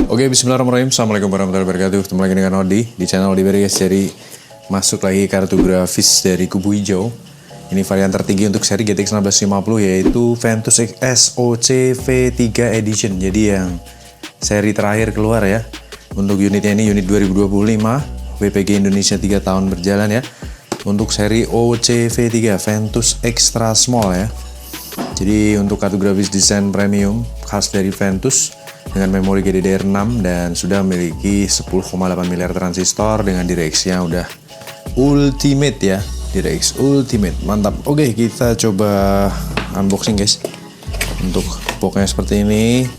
Oke, bismillahirrahmanirrahim. Assalamualaikum warahmatullahi wabarakatuh. Ketemu lagi dengan Odi di channel Odi guys. Jadi masuk lagi kartu grafis dari kubu hijau. Ini varian tertinggi untuk seri GTX 1650 yaitu Ventus SOC V3 Edition. Jadi yang seri terakhir keluar ya. Untuk unitnya ini unit 2025, WPG Indonesia 3 tahun berjalan ya. Untuk seri OC V3 Ventus Extra Small ya. Jadi untuk kartu grafis desain premium khas dari Ventus dengan memori GDDR6 dan sudah memiliki 10,8 miliar transistor dengan DirectX yang udah ultimate ya, DirectX ultimate, mantap. Oke, kita coba unboxing guys. Untuk boxnya seperti ini.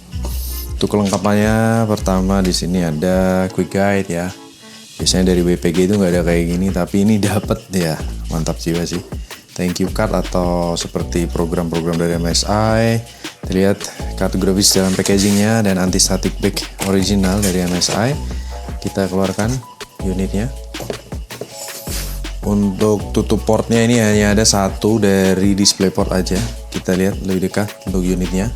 Untuk kelengkapannya pertama di sini ada quick guide ya. Biasanya dari WPG itu nggak ada kayak gini, tapi ini dapat ya, mantap jiwa sih. Thank you card atau seperti program-program dari MSI. Terlihat kartu grafis dalam packagingnya dan anti static back original dari MSI. Kita keluarkan unitnya. Untuk tutup portnya ini hanya ada satu dari DisplayPort aja. Kita lihat lebih dekat untuk unitnya.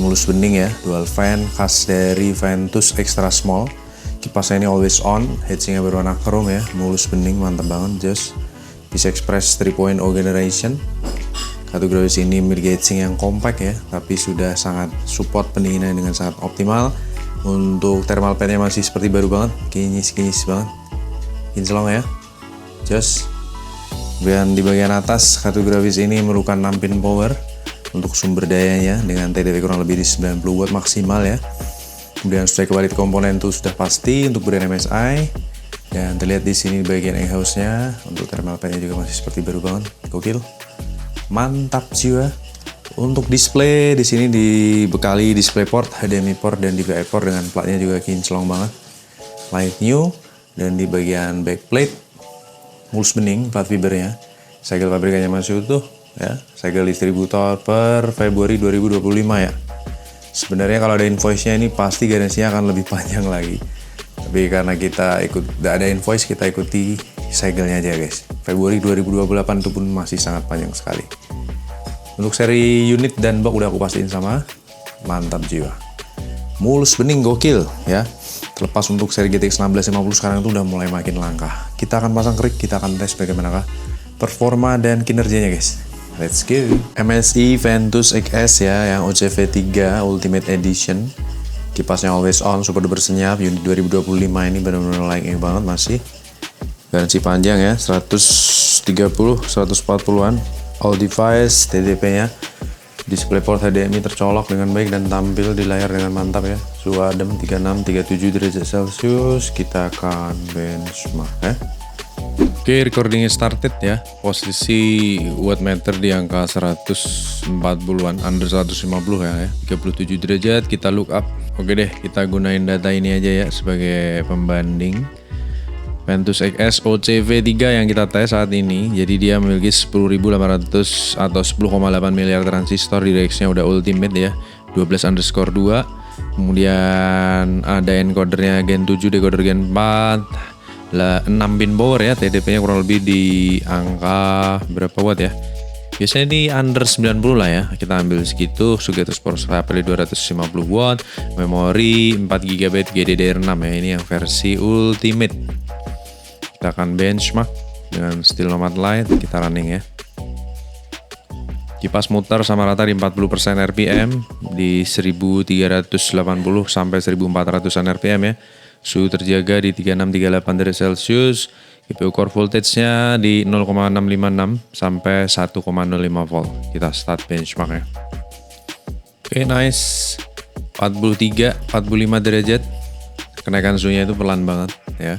Mulus bening ya, dual fan khas dari Ventus Extra Small. Kipasnya ini always on, heatsinknya berwarna chrome ya, mulus bening, mantap banget. Just PCI Express 3.0 generation. Kartu grafis ini memiliki heatsink yang compact ya, tapi sudah sangat support pendinginan dengan sangat optimal. Untuk thermal padnya masih seperti baru banget, kinyis banget, kinclong ya. Just dan di bagian atas kartu grafis ini memerlukan 6 pin power untuk sumber dayanya dengan TDP kurang lebih di 90 watt maksimal ya. Kemudian sesuai quality komponen itu sudah pasti untuk brand MSI. Dan terlihat di sini bagian exhaust-nya, untuk thermal padnya juga masih seperti baru banget, gokil. Mantap jiwa. Untuk display di sini dibekali DisplayPort, HDMI port dan DVI port dengan platnya juga kinclong banget. Light new dan di bagian backplate mulus bening plat fibernya. Segel pabrikannya masih utuh ya. Segel distributor per Februari 2025 ya. Sebenarnya kalau ada invoice-nya ini pasti garansinya akan lebih panjang lagi. Tapi karena kita tidak ada invoice, kita ikuti segelnya aja guys. Februari 2028 itu pun masih sangat panjang sekali. Untuk seri unit dan box udah aku pastiin sama. Mantap jiwa. Mulus bening gokil ya. Terlepas untuk seri GTX 1650 sekarang itu udah mulai makin langka. Kita akan pasang krik, kita akan tes bagaimanakah performa dan kinerjanya guys. Let's go. MSI Ventus XS ya, yang OCV3 Ultimate Edition. Kipasnya always on, super duper senyap. Unit 2025 ini benar-benar layak banget masih. Garansi panjang ya, 130-140an. All device, TDP-nya. DisplayPort HDMI tercolok dengan baik dan tampil di layar dengan mantap ya. Suhu adem 36-37 derajat Celcius. Kita akan benchmark ya. Oke, recordingnya started ya. Posisi wattmeter di angka 140-an, under 150 ya, 37 derajat. Kita look up. Oke deh, kita gunain data ini aja ya sebagai pembanding. Ventus XS OC V3 yang kita tes saat ini. Jadi dia memiliki 10.800 atau 10,8 miliar transistor. DirectX-nya udah ultimate ya, 12_2. Kemudian ada encodernya Gen 7, decoder Gen 4. 6 pin power ya, TDP-nya kurang lebih di angka berapa watt ya. Biasanya di under 90 lah ya. Kita ambil segitu. Sugetus Power Supply 250 watt. Memori 4 GB GDDR6 ya. Ini yang versi ultimate. Kita akan benchmark dengan steel nomad light. Kita running ya. Kipas muter sama rata di 40% RPM di 1380 sampai 1400an RPM ya. Suhu terjaga di 36-38 derajat Celcius. GPU core voltage-nya di 0,656 sampai 1,05 volt. Kita start benchmark ya. Oke, nice. 43-45 derajat. Kenaikan suhunya itu pelan banget ya.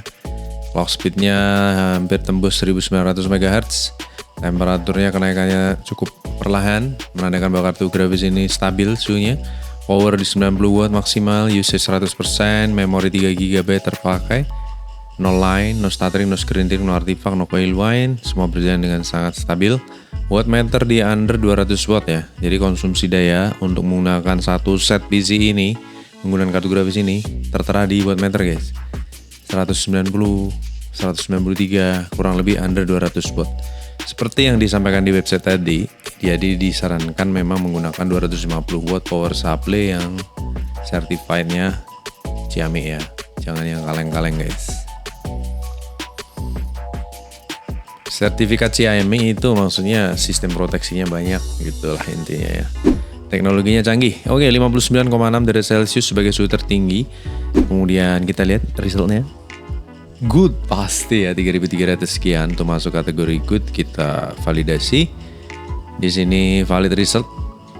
Clock speed-nya hampir tembus 1900 MHz. Temperaturnya kenaikannya cukup perlahan, menandakan bahwa kartu grafis ini stabil suhunya. Power di 90 watt maksimal, usage 100%, memori 3 GB terpakai. No line, no stuttering, no screen tearing, no artifact, no coil whine. Semua berjalan dengan sangat stabil. Wattmeter di under 200 watt ya. Jadi konsumsi daya untuk menggunakan satu set PC ini, menggunakan kartu grafis ini, tertera di wattmeter guys. 190, 193, kurang lebih under 200 watt. Seperti yang disampaikan di website tadi, jadi disarankan memang menggunakan 250 watt power supply yang certified-nya Ciamik ya, jangan yang kaleng-kaleng guys. Sertifikat Ciamik itu maksudnya sistem proteksinya banyak gitulah intinya ya. Teknologinya canggih. Oke, 59,6 derajat Celcius sebagai suhu tertinggi. Kemudian kita lihat resultnya. Good pasti ya, 3.300 sekian tuh masuk kategori good. Kita validasi. Di sini valid result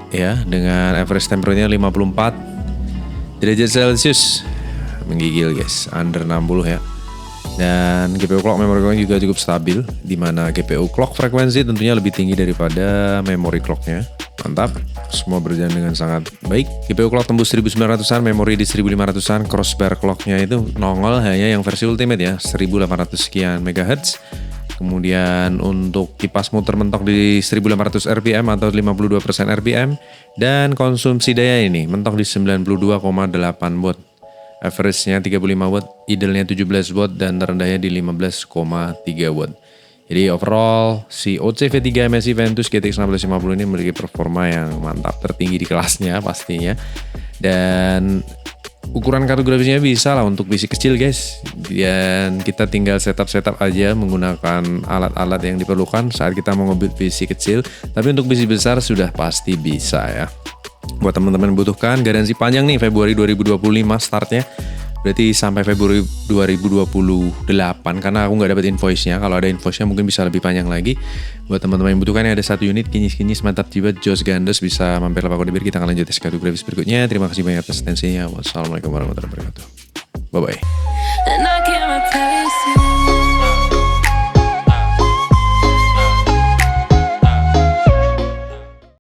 ya dengan average temperature-nya 54 derajat Celcius. Menggigil guys, under 60 ya. Dan GPU clock memory clock juga cukup stabil, di mana GPU clock frekuensi tentunya lebih tinggi daripada memory clocknya. Mantap, semua berjalan dengan sangat baik. GPU clock tembus 1900-an, memori di 1500-an, crossbar clocknya itu nongol hanya yang versi ultimate ya, 1800 sekian MHz. Kemudian untuk kipas muter mentok di 1800 RPM atau 52% RPM. Dan konsumsi daya ini mentok di 92,8 watt. Average-nya 35 watt, idle-nya 17 watt, dan terendahnya di 15,3 watt. Jadi overall, si OC-V3 MSI Ventus GTX 1650 ini memiliki performa yang mantap, tertinggi di kelasnya pastinya. Dan ukuran kartu grafisnya bisa lah untuk PC kecil guys. Dan kita tinggal setup aja menggunakan alat-alat yang diperlukan saat kita mau nge-build PC kecil. Tapi untuk PC besar sudah pasti bisa ya. Buat teman-teman butuhkan garansi panjang nih, Februari 2025 startnya. Berarti sampai Februari 2028, karena aku nggak dapat invoice-nya. Kalau ada invoice-nya mungkin bisa lebih panjang lagi. Buat teman-teman yang butuhkan, ada 1 unit kinyis-kinyis mantap jibat Jos Gandos, bisa mampir Lapak Kodebir. Kita akan lanjut tes kartu grafis berikutnya. Terima kasih banyak atas atensinya. Wassalamualaikum warahmatullahi wabarakatuh. Bye-bye.